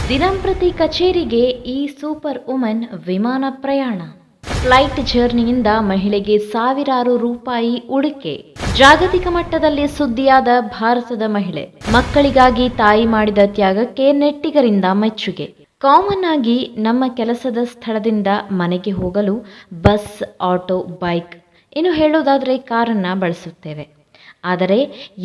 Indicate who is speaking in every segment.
Speaker 1: ದಿನಂಪ್ರತಿ ಕಚೇರಿಗೆ ಈ ಸೂಪರ್ ವುಮನ್ ವಿಮಾನ ಪ್ರಯಾಣ. ಫ್ಲೈಟ್ ಜರ್ನಿಯಿಂದ ಮಹಿಳೆಗೆ ಸಾವಿರಾರು ರೂಪಾಯಿ ಉಳಿಕೆ. ಜಾಗತಿಕ ಮಟ್ಟದಲ್ಲಿ ಸುದ್ದಿಯಾದ ಭಾರತದ ಮಹಿಳೆ. ಮಕ್ಕಳಿಗಾಗಿ ತಾಯಿ ಮಾಡಿದ ತ್ಯಾಗಕ್ಕೆ ನೆಟ್ಟಿಗರಿಂದ ಮೆಚ್ಚುಗೆ. ಕಾಮನ್ ಆಗಿ ನಮ್ಮ ಕೆಲಸದ ಸ್ಥಳದಿಂದ ಮನೆಗೆ ಹೋಗಲು ಬಸ್, ಆಟೋ, ಬೈಕ್, ಇನ್ನು ಹೇಳೋದಾದರೆ ಕಾರನ್ನು ಬಳಸುತ್ತೇವೆ. ಆದರೆ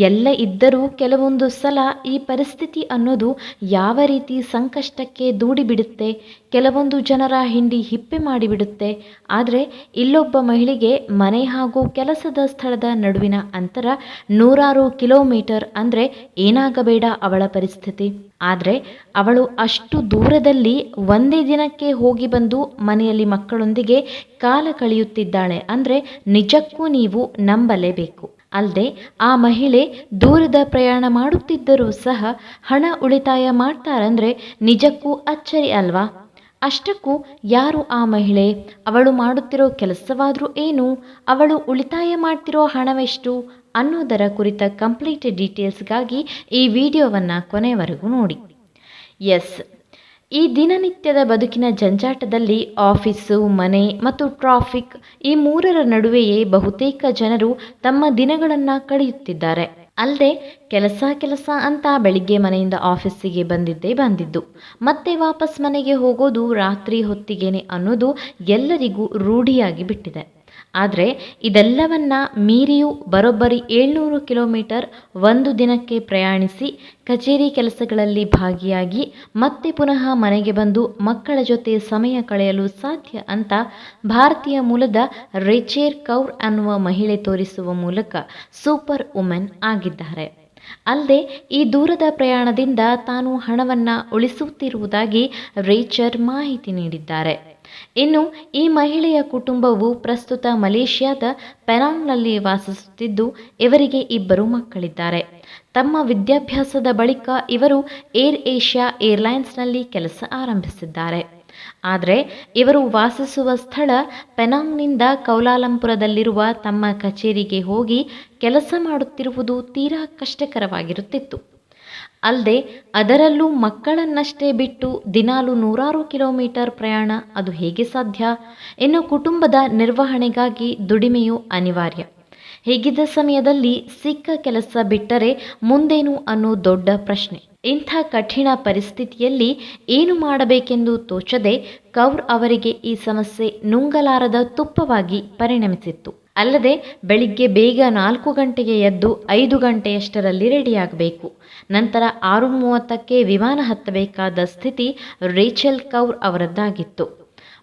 Speaker 1: ಎಲ್ಲ ಇದ್ದರೂ ಕೆಲವೊಂದು ಸಲ ಈ ಪರಿಸ್ಥಿತಿ ಅನ್ನೋದು ಯಾವ ರೀತಿ ಸಂಕಷ್ಟಕ್ಕೆ ದೂಡಿಬಿಡುತ್ತೆ, ಕೆಲವೊಂದು ಜನರ ಹಿಂಡಿ ಹಿಪ್ಪೆ ಮಾಡಿಬಿಡುತ್ತೆ. ಆದರೆ ಇಲ್ಲೊಬ್ಬ ಮಹಿಳೆಗೆ ಮನೆ ಹಾಗೂ ಕೆಲಸದ ಸ್ಥಳದ ನಡುವಿನ ಅಂತರ ನೂರಾರು ಕಿಲೋಮೀಟರ್ ಅಂದರೆ ಏನಾಗಬೇಡ ಅವಳ ಪರಿಸ್ಥಿತಿ. ಆದರೆ ಅವಳು ಅಷ್ಟು ದೂರದಲ್ಲಿ ಒಂದೇ ದಿನಕ್ಕೆ ಹೋಗಿ ಬಂದು ಮನೆಯಲ್ಲಿ ಮಕ್ಕಳೊಂದಿಗೆ ಕಾಲ ಕಳೆಯುತ್ತಿದ್ದಾಳೆ ಅಂದರೆ ನಿಜಕ್ಕೂ ನೀವು ನಂಬಲೇಬೇಕು. ಅಲ್ಲದೆ ಆ ಮಹಿಳೆ ದೂರದ ಪ್ರಯಾಣ ಮಾಡುತ್ತಿದ್ದರೂ ಸಹ ಹಣ ಉಳಿತಾಯ ಮಾಡ್ತಾರಂದ್ರೆ ನಿಜಕ್ಕೂ ಅಚ್ಚರಿ ಅಲ್ವಾ? ಅಷ್ಟಕ್ಕೂ ಯಾರು ಆ ಮಹಿಳೆ, ಅವಳು ಮಾಡುತ್ತಿರೋ ಕೆಲಸವಾದರೂ ಏನು, ಅವಳು ಉಳಿತಾಯ ಮಾಡ್ತಿರೋ ಹಣವೆಷ್ಟು ಅನ್ನೋದರ ಕುರಿತ ಕಂಪ್ಲೀಟ್ ಡೀಟೇಲ್ಸ್ಗಾಗಿ ಈ ವಿಡಿಯೋವನ್ನು ಕೊನೆಯವರೆಗೂ ನೋಡಿ. ಎಸ್, ಈ ದಿನನಿತ್ಯದ ಬದುಕಿನ ಜಂಜಾಟದಲ್ಲಿ ಆಫೀಸು, ಮನೆ ಮತ್ತು ಟ್ರಾಫಿಕ್ ಈ ಮೂರರ ನಡುವೆಯೇ ಬಹುತೇಕ ಜನರು ತಮ್ಮ ದಿನಗಳನ್ನು ಕಳೆಯುತ್ತಿದ್ದಾರೆ. ಅಲ್ಲದೆ ಕೆಲಸ ಅಂತ ಬೆಳಿಗ್ಗೆ ಮನೆಯಿಂದ ಆಫೀಸಿಗೆ ಬಂದಿದ್ದು ಮತ್ತೆ ವಾಪಸ್ ಮನೆಗೆ ಹೋಗೋದು ರಾತ್ರಿ ಹೊತ್ತಿಗೆನೆ ಅನ್ನೋದು ಎಲ್ಲರಿಗೂ ರೂಢಿಯಾಗಿ ಬಿಟ್ಟಿದೆ. ಆದರೆ ಇದೆಲ್ಲವನ್ನ ಮೀರಿಯೂ ಬರೋಬ್ಬರಿ 700 ಕಿಲೋಮೀಟರ್ ಒಂದು ದಿನಕ್ಕೆ ಪ್ರಯಾಣಿಸಿ ಕಚೇರಿ ಕೆಲಸಗಳಲ್ಲಿ ಭಾಗಿಯಾಗಿ ಮತ್ತೆ ಪುನಃ ಮನೆಗೆ ಬಂದು ಮಕ್ಕಳ ಜೊತೆ ಸಮಯ ಕಳೆಯಲು ಸಾಧ್ಯ ಅಂತ ಭಾರತೀಯ ಮೂಲದ ರೇಚೆಲ್ ಕೌರ್ ಅನ್ನುವ ಮಹಿಳೆ ತೋರಿಸುವ ಮೂಲಕ ಸೂಪರ್ ವುಮನ್ ಆಗಿದ್ದಾರೆ. ಅಲ್ಲದೆ ಈ ದೂರದ ಪ್ರಯಾಣದಿಂದ ತಾನು ಹಣವನ್ನು ಉಳಿಸುತ್ತಿರುವುದಾಗಿ ರೇಚೆಲ್ ಮಾಹಿತಿ ನೀಡಿದ್ದಾರೆ. ಇನ್ನು ಈ ಮಹಿಳೆಯ ಕುಟುಂಬವು ಪ್ರಸ್ತುತ ಮಲೇಷ್ಯಾದ ಪೆನಾಂಗ್ನಲ್ಲಿ ವಾಸಿಸುತ್ತಿದ್ದು ಇವರಿಗೆ 2 ಮಕ್ಕಳಿದ್ದಾರೆ. ತಮ್ಮ ವಿದ್ಯಾಭ್ಯಾಸದ ಬಳಿಕ ಇವರು ಏರ್ ಏಷ್ಯಾ ಏರ್ಲೈನ್ಸ್ನಲ್ಲಿ ಕೆಲಸ ಆರಂಭಿಸಿದ್ದಾರೆ. ಆದರೆ ಇವರು ವಾಸಿಸುವ ಸ್ಥಳ ಪೆನಾಂಗ್ನಿಂದ ಕೌಲಾಲಂಪುರದಲ್ಲಿರುವ ತಮ್ಮ ಕಚೇರಿಗೆ ಹೋಗಿ ಕೆಲಸ ಮಾಡುತ್ತಿರುವುದು ತೀರಾ ಕಷ್ಟಕರವಾಗಿರುತ್ತಿತ್ತು. ಅಲ್ಲದೆ ಅದರಲ್ಲೂ ಮಕ್ಕಳನ್ನಷ್ಟೇ ಬಿಟ್ಟು ದಿನಾಲು ನೂರಾರು ಕಿಲೋಮೀಟರ್ ಪ್ರಯಾಣ, ಅದು ಹೇಗೆ ಸಾಧ್ಯ? ಇನ್ನು ಕುಟುಂಬದ ನಿರ್ವಹಣೆಗಾಗಿ ದುಡಿಮೆಯೂ ಅನಿವಾರ್ಯ. ಹೀಗಿದ್ದ ಸಮಯದಲ್ಲಿ ಸಿಕ್ಕ ಕೆಲಸ ಬಿಟ್ಟರೆ ಮುಂದೇನು ಅನ್ನೋ ದೊಡ್ಡ ಪ್ರಶ್ನೆ. ಇಂಥ ಕಠಿಣ ಪರಿಸ್ಥಿತಿಯಲ್ಲಿ ಏನು ಮಾಡಬೇಕೆಂದು ತೋಚದೆ ಕೌರ್ ಅವರಿಗೆ ಈ ಸಮಸ್ಯೆ ನುಂಗಲಾರದ ತುಪ್ಪವಾಗಿ ಪರಿಣಮಿಸಿತ್ತು. ಅಲ್ಲದೆ ಬೆಳಿಗ್ಗೆ ಬೇಗ 4 ಗಂಟೆಗೆ ಎದ್ದು 5 ಗಂಟೆಯಷ್ಟರಲ್ಲಿ ರೆಡಿಯಾಗಬೇಕು. ನಂತರ 6:30ಕ್ಕೆ ವಿಮಾನ ಹತ್ತಬೇಕಾದ ಸ್ಥಿತಿ ರೇಚೆಲ್ ಕೌರ್ ಅವರದ್ದಾಗಿತ್ತು.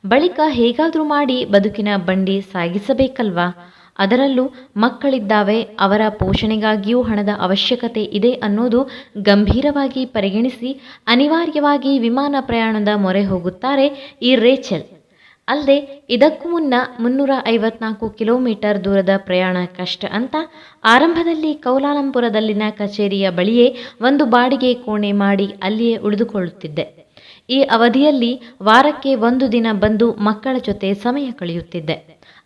Speaker 1: ಬಳಿಕ ಹೇಗಾದರೂ ಮಾಡಿ ಬದುಕಿನ ಬಂಡಿ ಸಾಗಿಸಬೇಕಲ್ವಾ? ಅದರಲ್ಲೂ ಮಕ್ಕಳಿದ್ದಾವೆ, ಅವರ ಪೋಷಣೆಗಾಗಿಯೂ ಹಣದ ಅವಶ್ಯಕತೆ ಇದೆ ಅನ್ನೋದು ಗಂಭೀರವಾಗಿ ಪರಿಗಣಿಸಿ ಅನಿವಾರ್ಯವಾಗಿ ವಿಮಾನ ಪ್ರಯಾಣದ ಮೊರೆ ಹೋಗುತ್ತಾರೆ ಈ ರೇಚೆಲ್. ಅಲ್ಲದೆ ಇದಕ್ಕೂ ಮುನ್ನ 354 ಕಿಲೋಮೀಟರ್ ದೂರದ ಪ್ರಯಾಣ ಕಷ್ಟ ಅಂತ ಆರಂಭದಲ್ಲಿ ಕೌಲಾಲಂಪುರದಲ್ಲಿನ ಕಚೇರಿಯ ಬಳಿಯೇ ಒಂದು ಬಾಡಿಗೆ ಕೋಣೆ ಮಾಡಿ ಅಲ್ಲಿಯೇ ಉಳಿದುಕೊಳ್ಳುತ್ತಿದ್ದೆ. ಈ ಅವಧಿಯಲ್ಲಿ ವಾರಕ್ಕೆ 1 ದಿನ ಬಂದು ಮಕ್ಕಳ ಜೊತೆ ಸಮಯ ಕಳೆಯುತ್ತಿದ್ದೆ.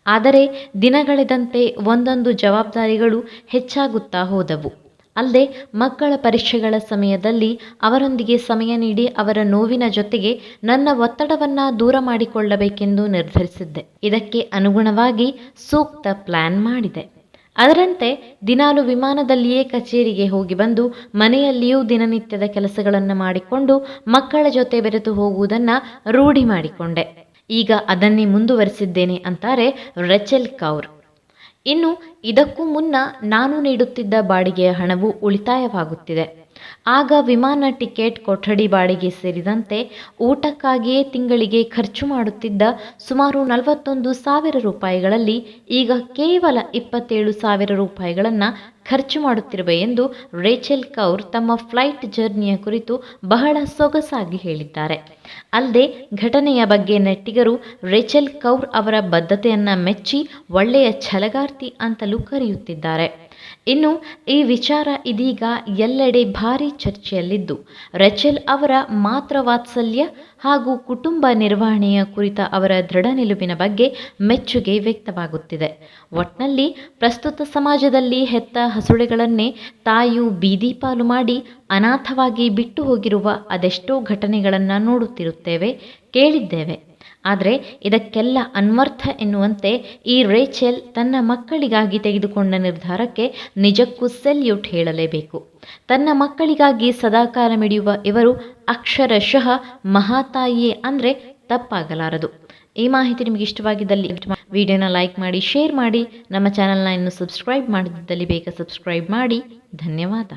Speaker 1: ಆದರೆ ದಿನಗಳೆದಂತೆ ಒಂದೊಂದು ಜವಾಬ್ದಾರಿಗಳು ಹೆಚ್ಚಾಗುತ್ತಾ ಹೋದವು. ಅಲ್ಲದೆ ಮಕ್ಕಳ ಪರೀಕ್ಷೆಗಳ ಸಮಯದಲ್ಲಿ ಅವರೊಂದಿಗೆ ಸಮಯ ನೀಡಿ ಅವರ ನೋವಿನ ಜೊತೆಗೆ ನನ್ನ ಒತ್ತಡವನ್ನು ದೂರ ಮಾಡಿಕೊಳ್ಳಬೇಕೆಂದು ನಿರ್ಧರಿಸಿದ್ದೆ. ಇದಕ್ಕೆ ಅನುಗುಣವಾಗಿ ಸೂಕ್ತ ಪ್ಲಾನ್ ಮಾಡಿದೆ. ಅದರಂತೆ ದಿನಾಲು ವಿಮಾನದಲ್ಲಿಯೇ ಕಚೇರಿಗೆ ಹೋಗಿ ಬಂದು ಮನೆಯಲ್ಲಿಯೂ ದಿನನಿತ್ಯದ ಕೆಲಸಗಳನ್ನು ಮಾಡಿಕೊಂಡು ಮಕ್ಕಳ ಜೊತೆ ಬೆರೆತು ಹೋಗುವುದನ್ನು ರೂಢಿ ಮಾಡಿಕೊಂಡೆ. ಈಗ ಅದನ್ನೇ ಮುಂದುವರಿಸಿದ್ದೇನೆ ಅಂತಾರೆ ರೇಚೆಲ್ ಕೌರ್. ಇನ್ನು ಇದಕ್ಕೂ ಮುನ್ನ ನಾನು ನೀಡುತ್ತಿದ್ದ ಬಾಡಿಗೆಯ ಹಣವು ಉಳಿತಾಯವಾಗುತ್ತಿದೆ. ಆಗ ವಿಮಾನ ಟಿಕೆಟ್, ಕೊಠಡಿ ಬಾಡಿಗೆ ಸೇರಿದಂತೆ ಊಟಕ್ಕಾಗಿಯೇ ತಿಂಗಳಿಗೆ ಖರ್ಚು ಮಾಡುತ್ತಿದ್ದ ಸುಮಾರು 41,000 ರೂಪಾಯಿಗಳಲ್ಲಿ ಈಗ ಕೇವಲ 27,000 ರೂಪಾಯಿಗಳನ್ನು ಖರ್ಚು ಮಾಡುತ್ತಿರುವೆ ಎಂದು ರೇಚೆಲ್ ಕೌರ್ ತಮ್ಮ ಫ್ಲೈಟ್ ಜರ್ನಿಯ ಕುರಿತು ಬಹಳ ಸೊಗಸಾಗಿ ಹೇಳಿದ್ದಾರೆ. ಅಲ್ಲದೆ ಘಟನೆಯ ಬಗ್ಗೆ ನೆಟ್ಟಿಗರು ರೇಚೆಲ್ ಕೌರ್ ಅವರ ಬದ್ಧತೆಯನ್ನು ಮೆಚ್ಚಿ ಒಳ್ಳೆಯ ಛಲಗಾರ್ತಿ ಅಂತಲೂ ಕರೆಯುತ್ತಿದ್ದಾರೆ. ಇನ್ನು ಈ ವಿಚಾರ ಇದೀಗ ಎಲ್ಲೆಡೆ ಭಾರೀ ಚರ್ಚೆಯಲ್ಲಿದ್ದು ರೇಚೆಲ್ ಅವರ ಮಾತೃವಾತ್ಸಲ್ಯ ಹಾಗೂ ಕುಟುಂಬ ನಿರ್ವಹಣೆಯ ಕುರಿತ ಅವರ ದೃಢ ನಿಲುವಿನ ಬಗ್ಗೆ ಮೆಚ್ಚುಗೆ ವ್ಯಕ್ತವಾಗುತ್ತಿದೆ. ಒಟ್ನಲ್ಲಿ ಪ್ರಸ್ತುತ ಸಮಾಜದಲ್ಲಿ ಹೆತ್ತ ಹಸುಳೆಗಳನ್ನೇ ತಾಯಿಯು ಬೀದಿ ಪಾಲು ಮಾಡಿ ಅನಾಥವಾಗಿ ಬಿಟ್ಟು ಹೋಗಿರುವ ಅದೆಷ್ಟೋ ಘಟನೆಗಳನ್ನು ನೋಡುತ್ತಿರುತ್ತೇವೆ, ಕೇಳಿದ್ದೇವೆ. ಆದರೆ ಇದಕ್ಕೆಲ್ಲ ಅನ್ವರ್ಥ ಎನ್ನುವಂತೆ ಈ ರೇಚೆಲ್ ತನ್ನ ಮಕ್ಕಳಿಗಾಗಿ ತೆಗೆದುಕೊಂಡ ನಿರ್ಧಾರಕ್ಕೆ ನಿಜಕ್ಕೂ ಸೆಲ್ಯೂಟ್ ಹೇಳಲೇಬೇಕು. ತನ್ನ ಮಕ್ಕಳಿಗಾಗಿ ಸದಾಕಾಲ ಮಿಡಿಯುವ ಇವರು ಅಕ್ಷರಶಃ ಮಹಾತಾಯಿಯೇ ಅಂದರೆ ತಪ್ಪಾಗಲಾರದು. ಈ ಮಾಹಿತಿ ನಿಮಗೆ ಇಷ್ಟವಾಗಿದ್ದಲ್ಲಿ ವಿಡಿಯೋನ ಲೈಕ್ ಮಾಡಿ, ಶೇರ್ ಮಾಡಿ. ನಮ್ಮ ಚಾನಲ್ನ ಇನ್ನು ಸಬ್ಸ್ಕ್ರೈಬ್ ಮಾಡದಿದ್ದಲ್ಲಿ ಬೇಗ ಸಬ್ಸ್ಕ್ರೈಬ್ ಮಾಡಿ. ಧನ್ಯವಾದ.